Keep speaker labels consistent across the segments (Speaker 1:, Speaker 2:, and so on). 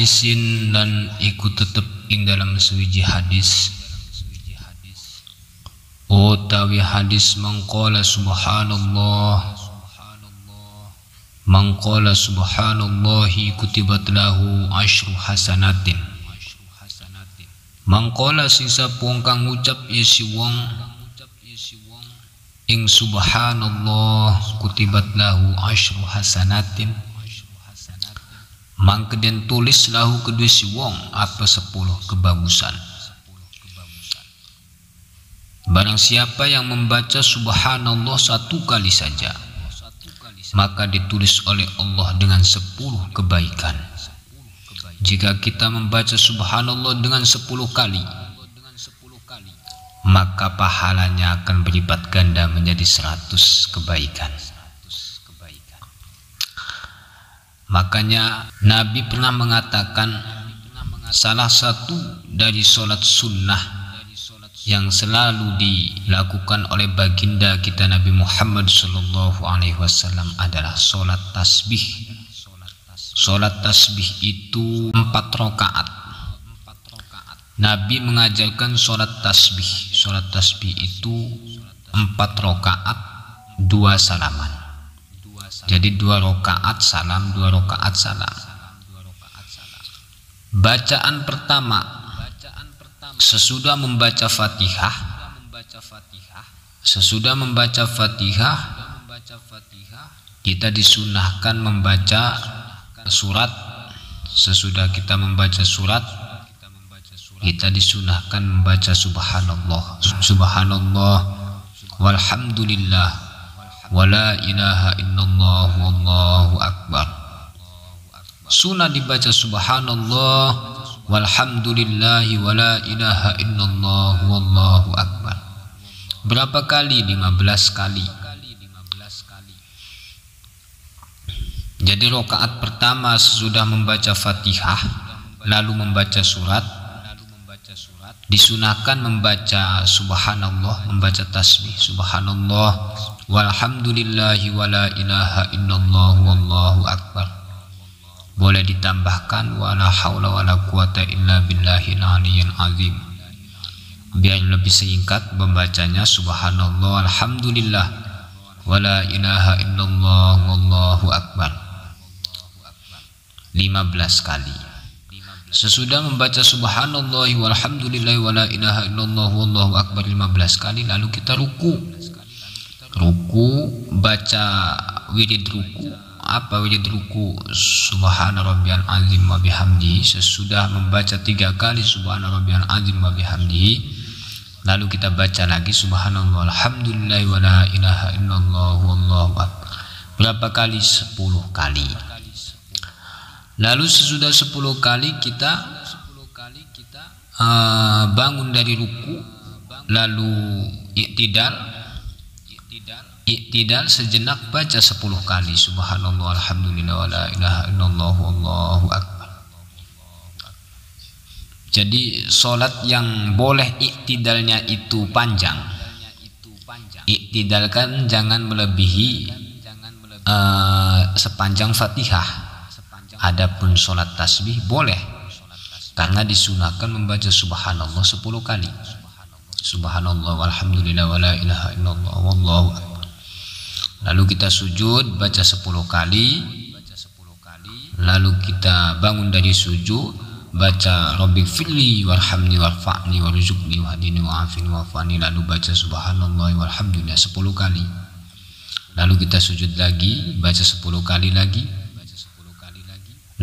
Speaker 1: hadisin lan iku tetep ing dalam suwiji hadis utawi hadis mangqala subhanallahi kutibat lahu asyru hasanatin. Mangqala sisa pung kang ngucap isi wong ing subhanallah kutibat lahu asyru hasanatin, mangke den tulis lahu kedua si wong apa 10 kebagusan. Barang siapa yang membaca subhanallah 1 kali saja, maka ditulis oleh Allah dengan 10 kebaikan. Jika kita membaca subhanallah dengan 10 kali, maka pahalanya akan berlipat ganda menjadi 100 kebaikan. Makanya Nabi pernah mengatakan salah satu dari sholat sunnah yang selalu dilakukan oleh baginda kita Nabi Muhammad SAW adalah sholat tasbih. Sholat tasbih itu 4 rakaat. Nabi mengajarkan sholat tasbih. Sholat tasbih itu 4 rakaat 2 salaman. Jadi 2 rakaat salam, 2 rakaat salam. Bacaan pertama sesudah membaca Fatihah. Sesudah membaca Fatihah, kita disunahkan membaca surat. Sesudah kita membaca surat, kita disunahkan membaca subhanallah. Subhanallah walhamdulillah wala ilaha illallah wallahu akbar. Sunnah dibaca subhanallah walhamdulillahi wala ilaha illallah wallahu akbar. Berapa kali? 15 kali. Jadi rakaat pertama sesudah membaca Fatihah lalu membaca surat, disunahkan membaca subhanallah, membaca tasbih subhanallah walhamdulillahi wala ilaha illallah wallahu akbar. Boleh ditambahkan wala haula wala quwata illa billahil aliyyil azim. Biar lebih singkat membacanya subhanallah alhamdulillah wala ilaha illallah wallahu akbar 15 kali. Sesudah membaca subhanallah walhamdulillah wala ilaha illallah wallahu akbar 15 kali, lalu kita ruku, baca wirid ruku. Apa wirid ruku? Subhana rabbiyal azim wa bihamdi. Sesudah membaca 3 kali subhana rabbiyal azim wa bihamdi, lalu kita baca lagi subhanallah alhamdulillah wala ilaha illallah wallahu akbar. Berapa kali? 10 kali. Lalu sesudah 10 kali kita bangun dari ruku, lalu iktidal sejenak, baca 10 kali subhanallah alhamdulillah wala ilaha illallah wallahu akbar. Jadi sholat yang boleh iktidalnya itu panjang. Iktidalkan jangan melebihi sepanjang Fatihah. Adapun sholat tasbih boleh, karena disunahkan membaca subhanallah 10 kali. Subhanallah walhamdulillah wala ilaha illallah wallahu akbar. Lalu kita sujud, baca 10 kali. Lalu kita bangun dari sujud, baca rabbighfirli warhamni warfa'ni warzuqni wahdini wa'afini wa'afani. Lalu baca subhanallah walhamdulillah 10 kali. Lalu kita sujud lagi, baca 10 kali lagi.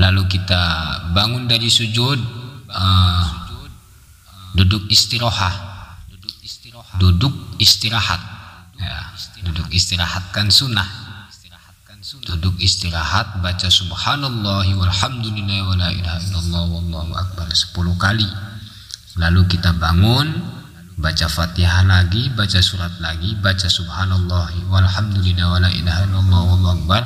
Speaker 1: Lalu kita bangun dari sujud, duduk istirahat. Ya, duduk istirahat kan sunnah. Duduk istirahat, baca subhanallah walhamdulillah wala ilaha illallah wallahu akbar 10 kali. Lalu kita bangun, baca Fatihah lagi, baca surat lagi, baca subhanallah walhamdulillah wala ilaha illallah wallahu akbar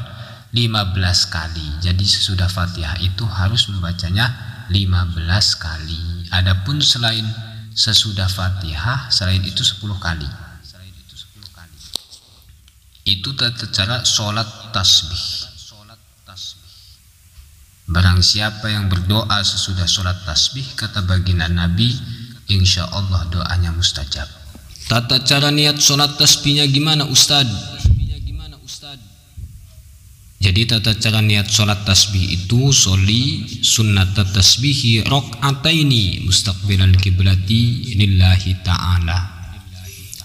Speaker 1: 15 kali. Jadi sesudah Fatihah itu harus membacanya 15 kali. Adapun selain sesudah Fatihah, selain itu 10 kali. Itu tata cara sholat tasbih. Barang siapa yang berdoa sesudah sholat tasbih, kata baginda Nabi, insya Allah doanya mustajab. Tata cara niat sholat tasbihnya gimana Ustad? Jadi tata cara niat sholat tasbih itu soli sunnat tasbihi rok'ataini mustaqbilal kiblati lillahi ta'ala.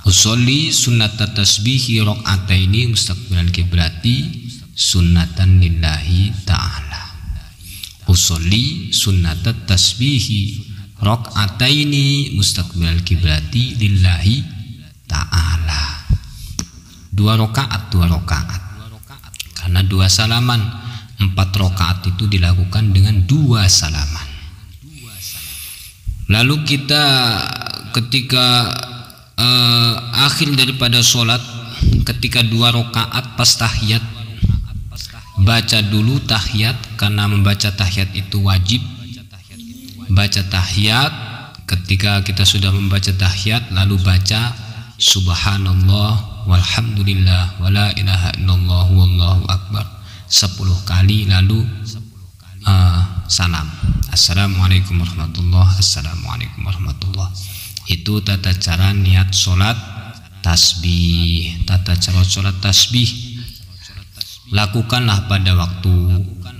Speaker 1: Usolli sunnat tasbihi rok'ataini mustaqbilal kiblati sunnatan lillahi ta'ala. Usolli sunnat tasbihi rok'ataini mustaqbilal kiblati lillahi ta'ala. 2 rakaat. Karena 2 salaman, 4 rakaat itu dilakukan dengan 2 salaman. Lalu kita ketika akhir daripada sholat, ketika 2 rakaat pas tahiyat, baca dulu tahiyat, karena membaca tahiyat itu wajib. Baca tahiyat, ketika kita sudah membaca tahiyat, lalu baca subhanallah walhamdulillah wala ilaha illallah wallahu akbar 10 kali, lalu salam, assalamualaikum warahmatullah, assalamualaikum warahmatullah. Itu tata cara niat sholat tasbih. Tata cara sholat tasbih lakukanlah pada waktu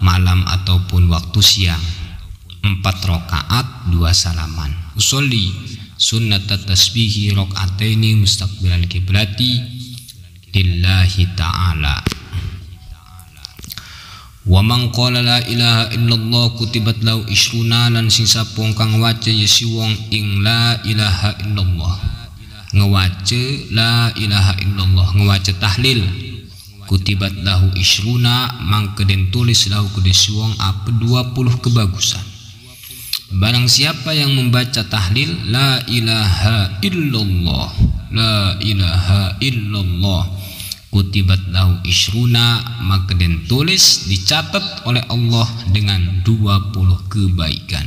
Speaker 1: malam ataupun waktu siang, 4 rakaat 2 salaman. Usolli sunnat tasbihi rakaataini mustaqbilal kiblati lillahi ta'ala. Wa man qala la ilaha illallah kutibat lahu isruna, lan sing sapong kang waca yesi wong ing la ilaha illallah, ngewaca la ilaha illallah, ngewaca tahlil, kutibat lahu isruna, mangke den tulis lahu kedhe wong apa 20 kebagusan. Barang siapa yang membaca tahlil la ilaha illallah, la ilaha illallah, kutibat lahu isruna, maka den tulis, dicatat oleh Allah dengan 20 kebaikan.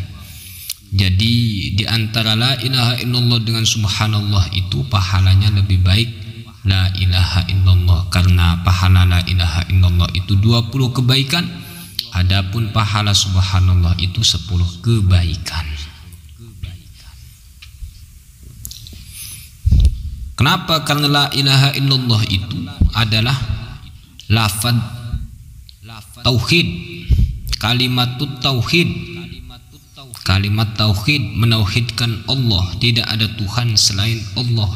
Speaker 1: Jadi di antara la ilaha illallah dengan subhanallah itu pahalanya lebih baik la ilaha illallah, karena pahala la ilaha illallah itu 20 kebaikan, adapun pahala subhanallah itu 10 kebaikan. Kenapa? Karena la ilaha illallah itu adalah lafaz tauhid, kalimat tauhid. Kalimat tauhid menauhidkan Allah, tidak ada Tuhan selain Allah.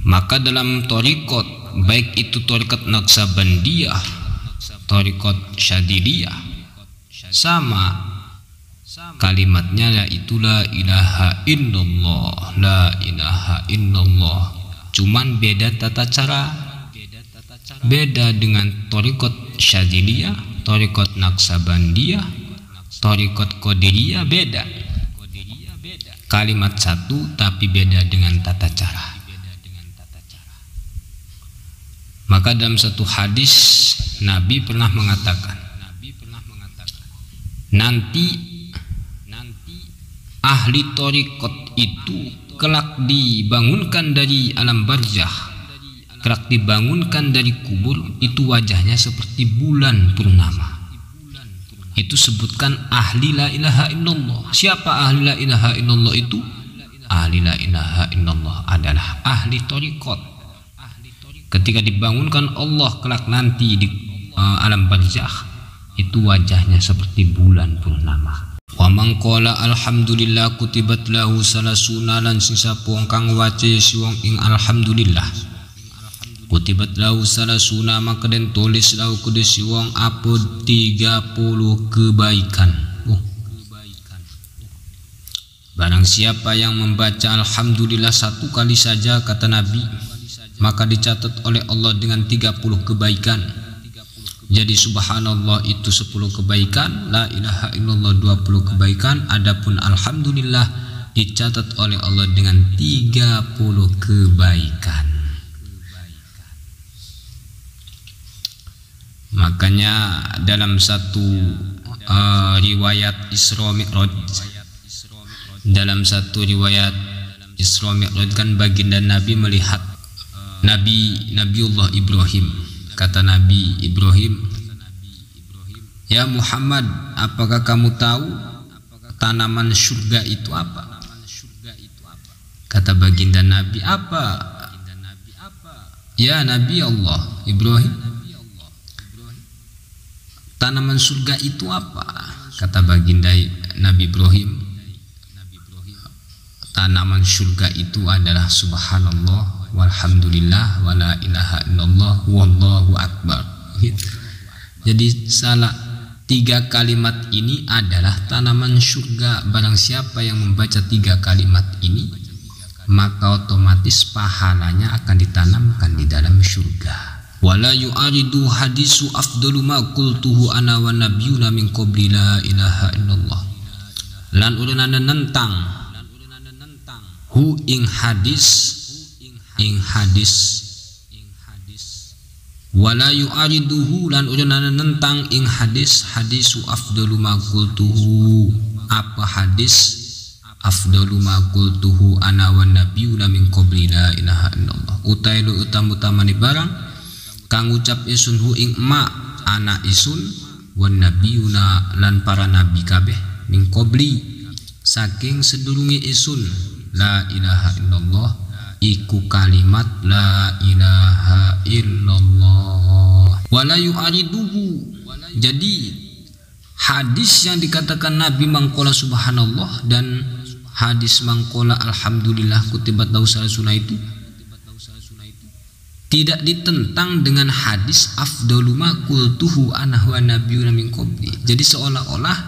Speaker 1: Maka dalam thariqat, baik itu thariqat Naqsabandiyah, thariqat Syadiliyah, sama kalimatnya, yaitu la ilaha illallah, la ilaha illallah. Cuman beda tata cara, beda dengan thariqat Syadiliyah, thariqat Naqsabandiyah, thariqat Qadiriyah, beda. Kalimat satu tapi beda dengan tata cara. Maka dalam satu hadis Nabi pernah mengatakan, nanti ahli thariqat itu kelak dibangunkan dari alam barzah, kelak dibangunkan dari kubur, itu wajahnya seperti bulan purnama. Itu sebutkan ahli la ilaha illallah. Siapa ahli la ilaha illallah itu? Ahli la ilaha illallah adalah ahli thariqat. Ketika dibangunkan Allah kelak nanti di alam barzah, itu wajahnya seperti bulan purnama. Wa man qala alhamdulillah kutibat lahu salasuna, lan sing sapa kang waca wong ing alhamdulillah, kutibat lahu salasuna, maka den tulis lahu kudu wong apa 30 kebaikan. Barang siapa yang membaca alhamdulillah 1 kali saja, kata Nabi, maka dicatat oleh Allah dengan 30 kebaikan. Jadi subhanallah itu 10 kebaikan, la ilaha illallah 20 kebaikan, adapun alhamdulillah dicatat oleh Allah dengan 30 kebaikan. Makanya dalam satu riwayat Isra Mi'raj, dalam satu riwayat Isra Mi'raj kan baginda Nabi melihat Nabiullah Ibrahim. Kata Nabi Ibrahim, Ya Muhammad, apakah kamu tahu tanaman surga itu apa? Kata baginda Nabi, apa? Ya Nabi Allah Ibrahim, tanaman surga itu apa? Kata baginda Nabi Ibrahim, tanaman surga itu adalah subhanallah walhamdulillah wala ilaha illallah wallahu akbar. Jadi salah 3 kalimat ini adalah tanaman surga. Barang siapa yang membaca 3 kalimat ini, maka otomatis pahalanya akan ditanamkan di dalam surga. Wala yu'aridu hadisu afdalu ma qultuhu ana wa nabiyyuna min qabli la ilaha illallah. Lan urunana nentang hu ing hadis wala yu'ariduhu lan urunana nentang ing hadisu afdalu ma qultuhu, apa hadis afdalu ma qultuhu ana wa nabiyyuna min qabli la ilaha illallah, utailu utamani barang kang ucap isun hu ing ma ana isun wa nabiyyuna lan para nabi kabeh min qabli saking sedurunge isun la ilaha illallah iku kalimat la ilaha illallah. Wala yu'ariduhu, jadi hadis yang dikatakan Nabi mangkola subhanallah dan hadis mangkola alhamdulillah kutibat lahu salasuna itu tidak ditentang dengan hadis afdalu ma qultuhu ana wa nabiyyuna min qabli. Jadi seolah-olah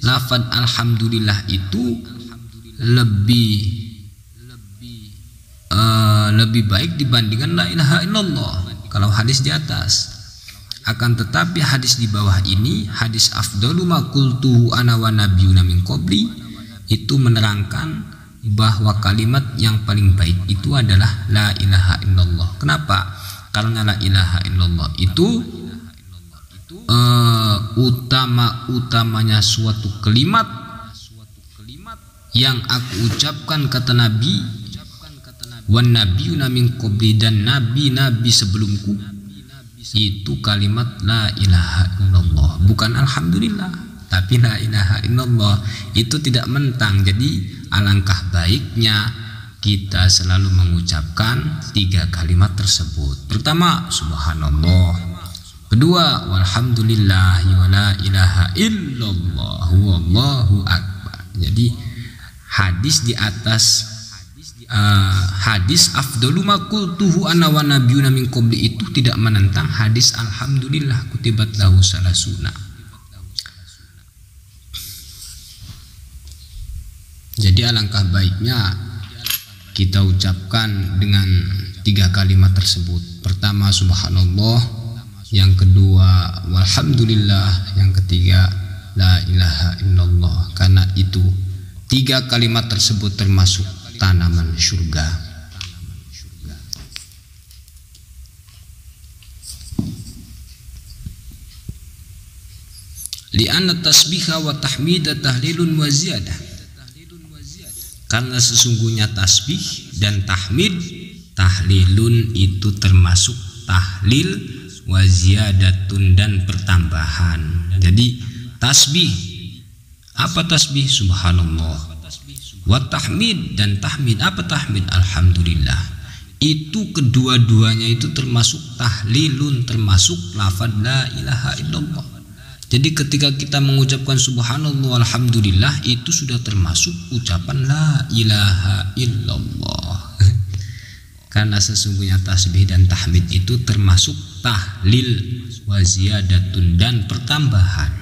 Speaker 1: lafaz alhamdulillah itu lebih baik dibandingkan la ilaha illallah kalau hadis di atas. Akan tetapi hadis di bawah ini, hadis afdalu ma qultuhu ana wa nabiyyuna min qabli, itu menerangkan bahwa kalimat yang paling baik itu adalah la ilaha illallah. Kenapa? Karena la ilaha illallah itu utamanya suatu kalimat yang aku ucapkan, kata Nabi, wan nabiyyuna min qabli, dan nabi-nabi sebelumku, itu kalimat la ilaha illallah, bukan alhamdulillah, tapi la ilaha illallah. Itu tidak mentang. Jadi alangkah baiknya kita selalu mengucapkan 3 kalimat tersebut. Pertama subhanallah, kedua walhamdulillah wa la ilaha illallah wallahu akbar. Jadi hadis di atas hadis afdalu ma qultuhu ana wa nabiyyuna min qabli itu tidak menentang hadis alhamdulillah kutibat lahu salasuna. Jadi alangkah baiknya kita ucapkan dengan 3 kalimat tersebut. Pertama subhanallah, yang kedua walhamdulillah, yang ketiga la ilaha illallah. Karena itu 3 kalimat tersebut termasuk tanaman surga. Li'anna tasbiha wa tahmida tahlilun wa ziyadah, karena sesungguhnya tasbih dan tahmid, tahlilun itu termasuk tahlil, wa ziyadatun dan pertambahan. Jadi tasbih, apa tasbih? Subhanallah. Wa tahmid, dan tahmid, apa tahmid? Alhamdulillah. Itu kedua-duanya itu termasuk tahlilun, termasuk lafaz la ilaha illallah. Jadi ketika kita mengucapkan subhanallah alhamdulillah, itu sudah termasuk ucapan la ilaha illallah. Karena sesungguhnya tasbih dan tahmid itu termasuk tahlil wa ziyadatun dan pertambahan.